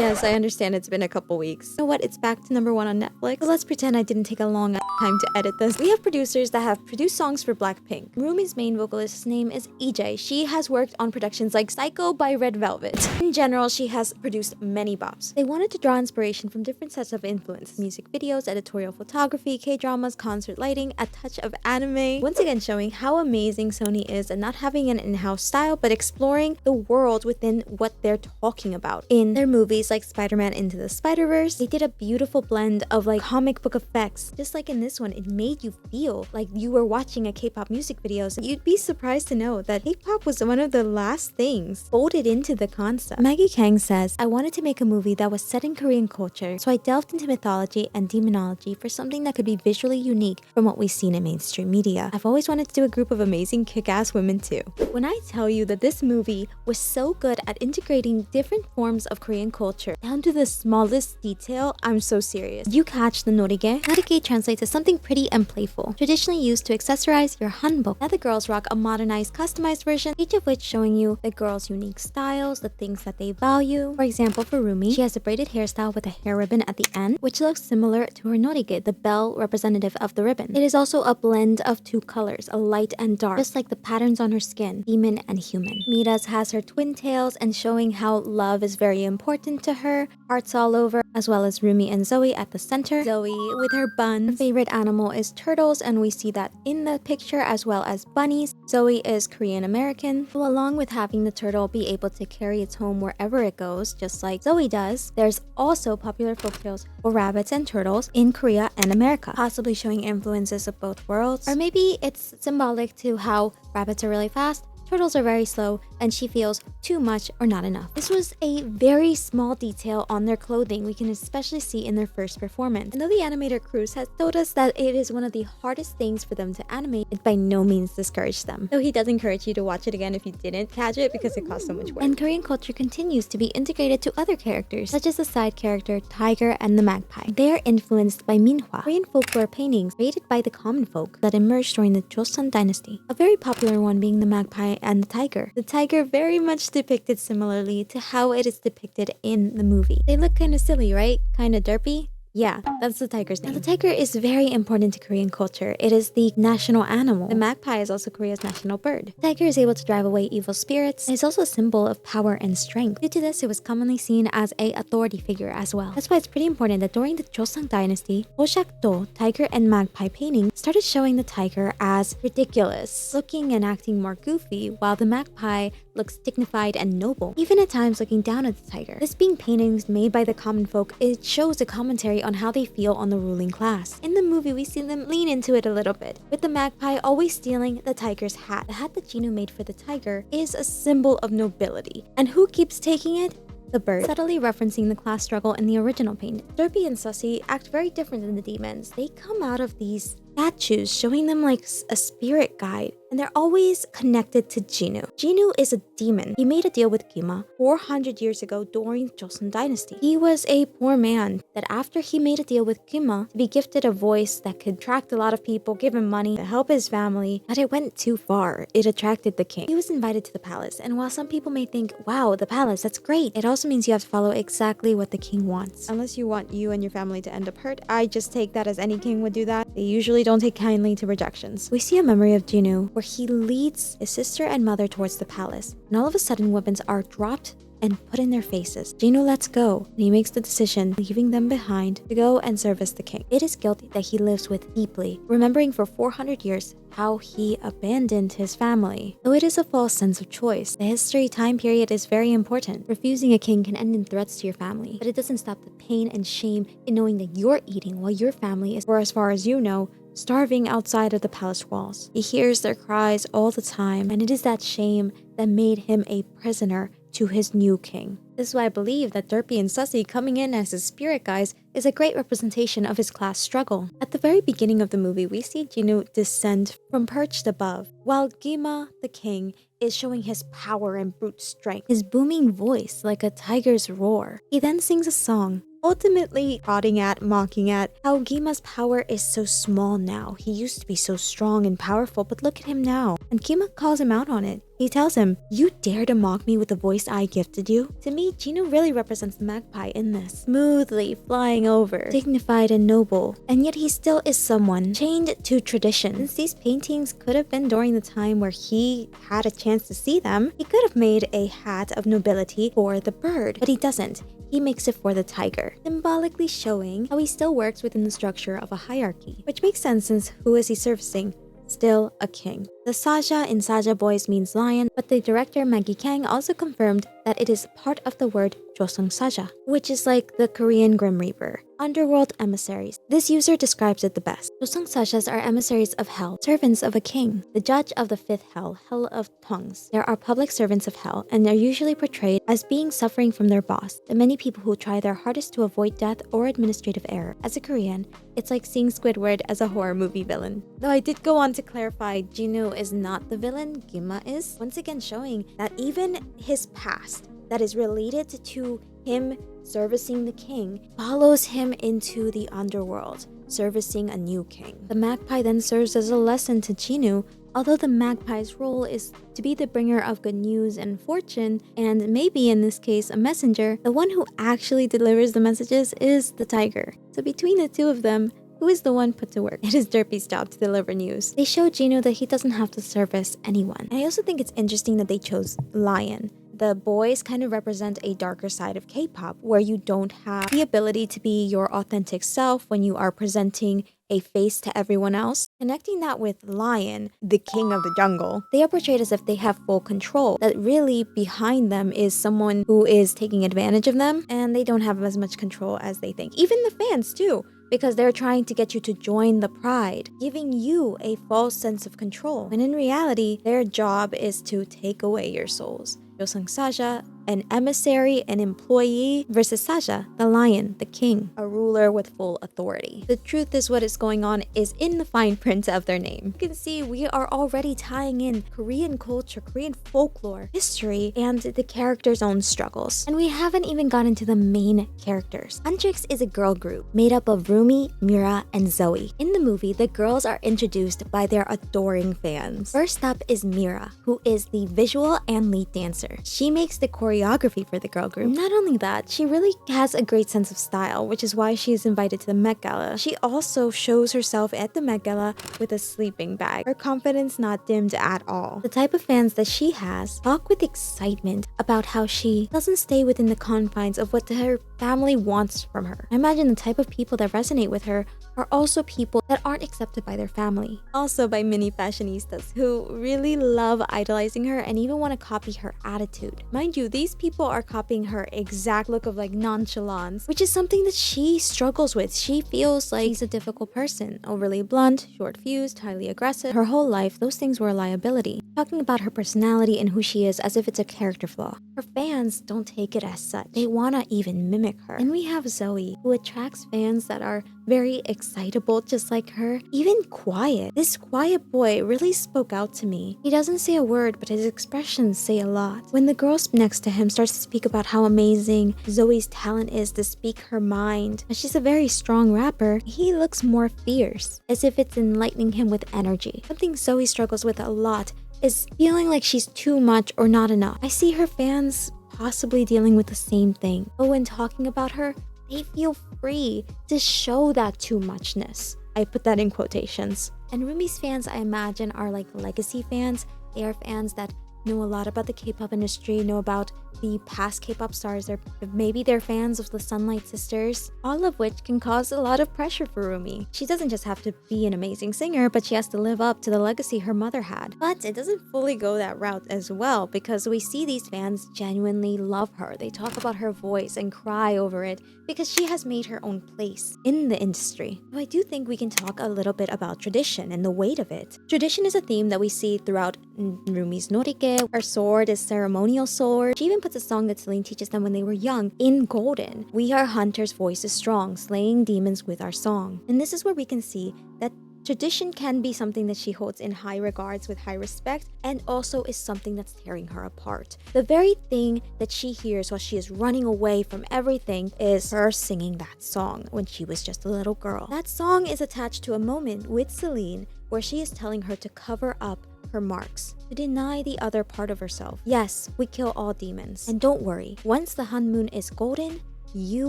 Yes, I understand it's been a couple weeks. You know what? It's back to #1 on Netflix. So let's pretend I didn't take a long time to edit this. We have producers that have produced songs for Blackpink. Rumi's main vocalist's name is EJ. She has worked on productions like Psycho by Red Velvet. In general, she has produced many bops. They wanted to draw inspiration from different sets of influence: music videos, editorial photography, K-dramas, concert lighting, a touch of anime. Once again showing how amazing Sony is at not having an in-house style, but exploring the world within what they're talking about. In their movies like Spider-Man Into the Spider-Verse, they did a beautiful blend of like comic book effects. Just like in this one, it made you feel like you were watching a K-pop music video. So you'd be surprised to know that K-pop was one of the last things folded into the concept. Maggie Kang says, "I wanted to make a movie that was set in Korean culture, so I delved into mythology and demonology for something that could be visually unique from what we've seen in mainstream media. I've always wanted to do a group of amazing kick-ass women too." When I tell you that this movie was so good at integrating different forms of Korean culture down to the smallest detail, I'm so serious. You catch the Norigae? Norigae translates as something pretty and playful, traditionally used to accessorize your hanbok. Now the girls rock a modernized, customized version, each of which showing you the girls' unique styles, the things that they value. For example, for Rumi, she has a braided hairstyle with a hair ribbon at the end, which looks similar to her Norigae, the bell representative of the ribbon. It is also a blend of two colors, a light and dark, just like the patterns on her skin, demon and human. Mira's has her twin tails and showing how love is very important to her, hearts all over, as well as Rumi and Zoe at the center. Zoe with her buns. Her favorite animal is turtles, and we see that in the picture, as well as bunnies. Zoe is Korean American, so along with having the turtle be able to carry its home wherever it goes, just like Zoe does, there's also popular folktales for rabbits and turtles in Korea and America, possibly showing influences of both worlds. Or maybe it's symbolic to how rabbits are really fast, turtles are very slow, and she feels too much or not enough. This was a very small detail on their clothing we can especially see in their first performance. And though the animator Cruz has told us that it is one of the hardest things for them to animate, it by no means discouraged them. Though he does encourage you to watch it again if you didn't catch it because it costs so much work. And Korean culture continues to be integrated to other characters, such as the side character Tiger and the Magpie. They are influenced by Minhwa, Korean folklore paintings created by the common folk that emerged during the Joseon dynasty. A very popular one being the Magpie and the tiger. The tiger very much depicted similarly to how it is depicted in the movie. They look kind of silly, right? Kind of derpy? Yeah, that's the tiger's name. Now, the tiger is very important to Korean culture. It is the national animal. The magpie is also Korea's national bird. The tiger is able to drive away evil spirits. It is also a symbol of power and strength. Due to this, it was commonly seen as an authority figure as well. That's why it's pretty important that during the Joseon dynasty, Oshakdo, tiger and magpie painting started showing the tiger as ridiculous, looking and acting more goofy, while the magpie looks dignified and noble, even at times looking down at the tiger. This being paintings made by the common folk, it shows a commentary on how they feel on the ruling class. In the movie, we see them lean into it a little bit, with the magpie always stealing the tiger's hat. The hat that Jinu made for the tiger is a symbol of nobility. And who keeps taking it? The bird, subtly referencing the class struggle in the original painting. Derpy and Sussy act very different than the demons. They come out of these statues, showing them like a spirit guide, and they're always connected to Jinu. Jinu is a demon. He made a deal with Gwima 400 years ago during the Joseon dynasty. He was a poor man that after he made a deal with Gwima to be gifted a voice that could attract a lot of people, give him money to help his family, but it went too far. It attracted the king. He was invited to the palace, and while some people may think, wow, the palace, that's great, it also means you have to follow exactly what the king wants. Unless you want you and your family to end up hurt, I just take that as any king would do that. They usually don't take kindly to rejections. We see a memory of Jinu where he leads his sister and mother towards the palace, and all of a sudden weapons are dropped and put in their faces. Jinu lets go, and he makes the decision, leaving them behind, to go and service the king. It is guilt that he lives with deeply, remembering for 400 years how he abandoned his family. Though it is a false sense of choice, the history time period is very important. Refusing a king can end in threats to your family, but it doesn't stop the pain and shame in knowing that you're eating while your family is, or as far as you know, starving outside of the palace walls. He hears their cries all the time, and it is that shame that made him a prisoner to his new king. This is why I believe that Derpy and Sussy coming in as his spirit guides is a great representation of his class struggle. At the very beginning of the movie, we see Jinu descend from perched above, while Gwima, the king, is showing his power and brute strength, his booming voice like a tiger's roar. He then sings a song, ultimately prodding at, mocking at how Gima's power is so small now. He used to be so strong and powerful, but look at him now. And Gima calls him out on it. He tells him, "You dare to mock me with the voice I gifted you?" To me, Jinu really represents the magpie in this. Smoothly flying over, dignified and noble. And yet he still is someone chained to tradition. Since these paintings could have been during the time where he had a chance to see them, he could have made a hat of nobility for the bird, but he doesn't. He makes it for the tiger, symbolically showing how he still works within the structure of a hierarchy. Which makes sense since who is he servicing? Still a king. The Saja in Saja Boys means lion, but the director Maggie Kang also confirmed that it is part of the word Joseon-saja, which is like the Korean Grim Reaper. Underworld emissaries. This user describes it the best. Joseon-sajas are emissaries of hell, servants of a king, the judge of the fifth hell, hell of tongues. There are public servants of hell, and they're usually portrayed as being suffering from their boss, the many people who try their hardest to avoid death or administrative error. As a Korean, it's like seeing Squidward as a horror movie villain. Though I did go on to clarify, Jinu is not the villain, Gima is. Once again showing that even his past that is related to him servicing the king follows him into the underworld, servicing a new king. The magpie then serves as a lesson to Jinu, although the magpie's role is to be the bringer of good news and fortune, and maybe in this case a messenger, the one who actually delivers the messages is the tiger. So between the two of them, who is the one put to work? It is Derpy's job to deliver news. They show Jinu that he doesn't have to service anyone. And I also think it's interesting that they chose lion. The boys kind of represent a darker side of K-pop where you don't have the ability to be your authentic self when you are presenting a face to everyone else. Connecting that with Lion, the king of the jungle, they are portrayed as if they have full control, that really behind them is someone who is taking advantage of them and they don't have as much control as they think. Even the fans too, because they're trying to get you to join the pride, giving you a false sense of control, when in reality, their job is to take away your souls. Joseon-saja, an emissary, an employee, versus Saja, the lion, the king, a ruler with full authority. The truth is what is going on is in the fine print of their name. You can see we are already tying in Korean culture, Korean folklore, history, and the characters' own struggles. And we haven't even gotten to the main characters. Huntrix is a girl group made up of Rumi, Mira, and Zoe. In the movie, the girls are introduced by their adoring fans. First up is Mira, who is the visual and lead dancer. She makes the choreography for the girl group. Not only that, she really has a great sense of style, which is why she is invited to the Met Gala. She also shows herself at the Met Gala with a sleeping bag, her confidence not dimmed at all. The type of fans that she has talk with excitement about how she doesn't stay within the confines of what her family wants from her. I imagine the type of people that resonate with her are also people that aren't accepted by their family. Also by many fashionistas who really love idolizing her and even want to copy her attitude. Mind you, these people are copying her exact look of like nonchalance, which is something that she struggles with. She feels like she's a difficult person, overly blunt, short-fused, highly aggressive. Her whole life, those things were a liability. Talking about her personality and who she is as if it's a character flaw. Her fans don't take it as such. They want to even mimic her. And we have Zoe, who attracts fans that are very excitable just like her, even quiet. This quiet boy really spoke out to me. He doesn't say a word, but his expressions say a lot. When the girl next to him starts to speak about how amazing Zoe's talent is to speak her mind, and she's a very strong rapper, he looks more fierce, as if it's enlightening him with energy. Something Zoe struggles with a lot is feeling like she's too much or not enough. I see her fans possibly dealing with the same thing, but when talking about her, they feel free to show that too muchness. I put that in quotations. And Rumi's fans, I imagine, are like legacy fans. They are fans that know a lot about the K-pop industry, know about the past K-pop stars, or maybe they're fans of the Sunlight Sisters, all of which can cause a lot of pressure for Rumi. She doesn't just have to be an amazing singer, but she has to live up to the legacy her mother had. But it doesn't fully go that route as well, because we see these fans genuinely love her. They talk about her voice and cry over it because she has made her own place in the industry. So I do think we can talk a little bit about tradition and the weight of it. Tradition is a theme that we see throughout Rumi's Norigae. Her sword is ceremonial sword. She even puts a song that Celine teaches them when they were young in golden. We are hunters, voice is strong, slaying demons with our song. And this is where we can see that Tradition can be something that she holds in high regards with high respect, and also is something that's tearing her apart. The very thing that she hears while she is running away from everything is her singing that song when she was just a little girl. That song is attached to a moment with Celine where she is telling her to cover up her marks, to deny the other part of herself. Yes, we kill all demons. And don't worry, once the Hun Moon is golden, you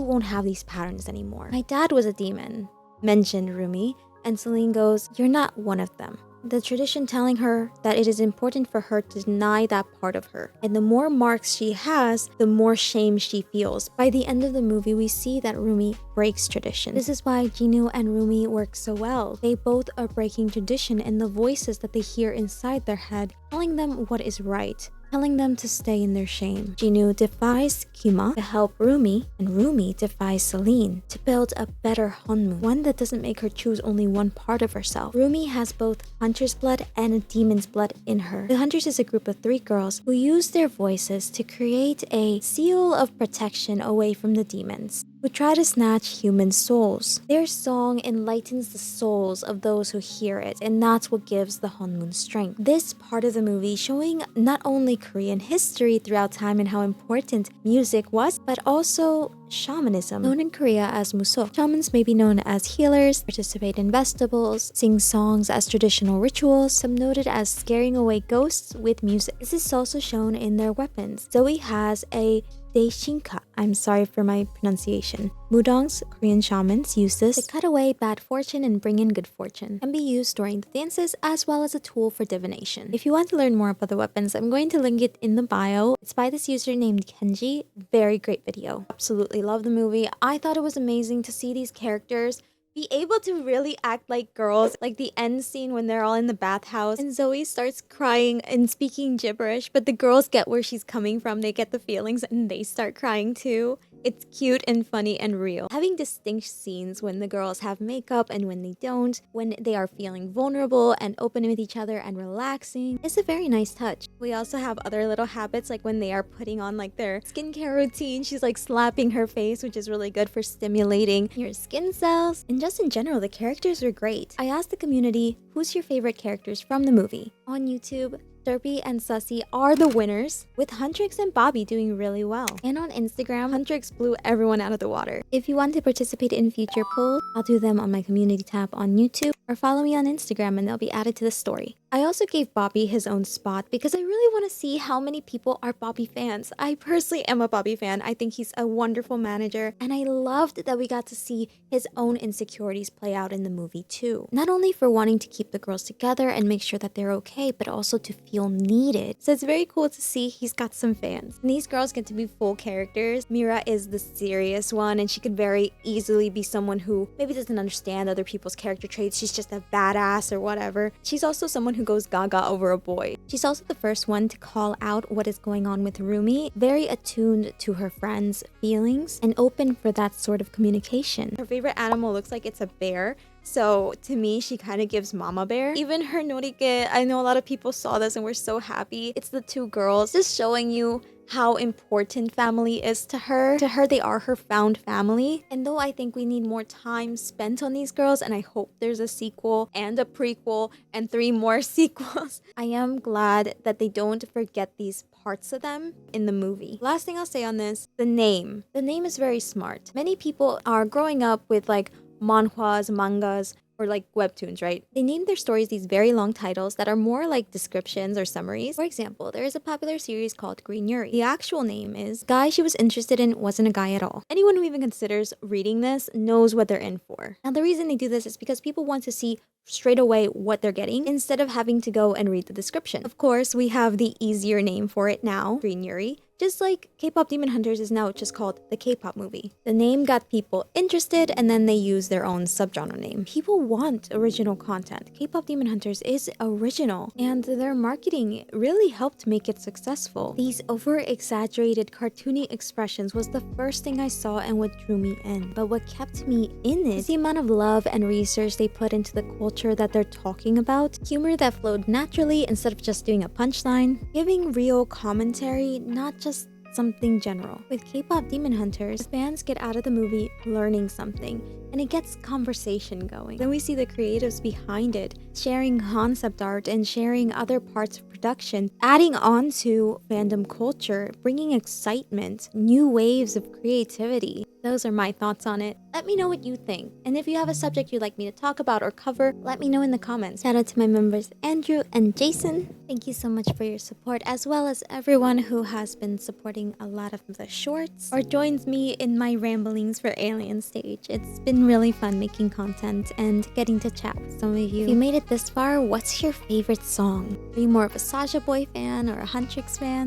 won't have these patterns anymore. My dad was a demon, mentioned Rumi, and Celine goes, you're not one of them. The tradition telling her that it is important for her to deny that part of her. And the more marks she has, the more shame she feels. By the end of the movie, we see that Rumi breaks tradition. This is why Jinu and Rumi work so well. They both are breaking tradition and the voices that they hear inside their head, telling them what is right, telling them to stay in their shame. Jinu defies Gwima to help Rumi, and Rumi defies Celine to build a better Hunmoon, one that doesn't make her choose only one part of herself. Rumi has both Hunter's blood and a demon's blood in her. The Hunters is a group of 3 girls who use their voices to create a seal of protection away from the demons, who try to snatch human souls. Their song enlightens the souls of those who hear it, and that's what gives the Hunmoon strength. This part of the movie showing not only Korean history throughout time and how important music was, but also shamanism, known in Korea as muso. Shamans may be known as healers, participate in festivals, sing songs as traditional rituals, some noted as scaring away ghosts with music. This is also shown in their weapons. Zoe has a Daeshinka. I'm sorry for my pronunciation. Mudongs, Korean shamans, use this to cut away bad fortune and bring in good fortune. Can be used during the dances as well as a tool for divination. If you want to learn more about the weapons, I'm going to link it in the bio. It's by this user named Kenji. Very great video. Absolutely love the movie. I thought it was amazing to see these characters be able to really act like girls, like the end scene when they're all in the bathhouse and Zoe starts crying and speaking gibberish, but the girls get where she's coming from, they get the feelings and they start crying too. It's cute and funny and real. Having distinct scenes when the girls have makeup and when they don't, when they are feeling vulnerable and open with each other and relaxing, is a very nice touch. We also have other little habits like when they are putting on like their skincare routine, she's like slapping her face, which is really good for stimulating your skin cells. And just in general, the characters are great. I asked the community, who's your favorite characters from the movie? On YouTube, Derpy and Sussy are the winners, with Huntrix and Bobby doing really well. And on Instagram, Huntrix blew everyone out of the water. If you want to participate in future polls, I'll do them on my community tab on YouTube, or follow me on Instagram and they'll be added to the story. I also gave Bobby his own spot because I really want to see how many people are Bobby fans. I personally am a Bobby fan. I think he's a wonderful manager, and I loved that we got to see his own insecurities play out in the movie too. Not only for wanting to keep the girls together and make sure that they're okay, but also to feel needed. So it's very cool to see he's got some fans. And these girls get to be full characters. Mira is the serious one, and she could very easily be someone who maybe doesn't understand other people's character traits. She's just a badass or whatever. She's also someone who goes gaga over a boy. She's also the first one to call out what is going on with Rumi, very attuned to her friends' feelings and open for that sort of communication. Her favorite animal looks like it's a bear. So to me, she kind of gives mama bear. Even her Norigae, I know a lot of people saw this and were so happy. It's the 2 girls, just showing you how important family is to her. To her, they are her found family. And though I think we need more time spent on these girls, and I hope there's a sequel and a prequel and 3 more sequels, I am glad that they don't forget these parts of them in the movie. Last thing I'll say on this, the name. The name is very smart. Many people are growing up with like manhwas, mangas, or like webtoons, right? They name their stories these very long titles that are more like descriptions or summaries. For example, there is a popular series called Green Yuri. The actual name is Guy She Was Interested In Wasn't a Guy at All. Anyone who even considers reading this knows what they're in for. Now, the reason they do this is because people want to see straight away what they're getting instead of having to go and read the description. Of course, we have the easier name for it now, Green Yuri. Just like Kpop Demon Hunters is now just called the K-pop movie. The name got people interested and then they use their own subgenre name. People want original content. Kpop Demon Hunters is original and their marketing really helped make it successful. These over-exaggerated cartoony expressions was the first thing I saw and what drew me in. But what kept me in it is the amount of love and research they put into the culture that they're talking about. Humor that flowed naturally instead of just doing a punchline. Giving real commentary, not just something general. With Kpop Demon Hunters, fans get out of the movie learning something, and it gets conversation going. Then we see the creatives behind it, sharing concept art and sharing other parts of production, adding on to fandom culture, bringing excitement, new waves of creativity. Those are my thoughts on it. Let me know what you think. And if you have a subject you'd like me to talk about or cover, let me know in the comments. Shout out to my members Andrew and Jason. Thank you so much for your support, as well as everyone who has been supporting a lot of the shorts or joins me in my ramblings for Alien Stage. It's been really fun making content and getting to chat with some of you. If you made it this far, what's your favorite song? Are you more of a Saja Boy fan or a Huntrix fan?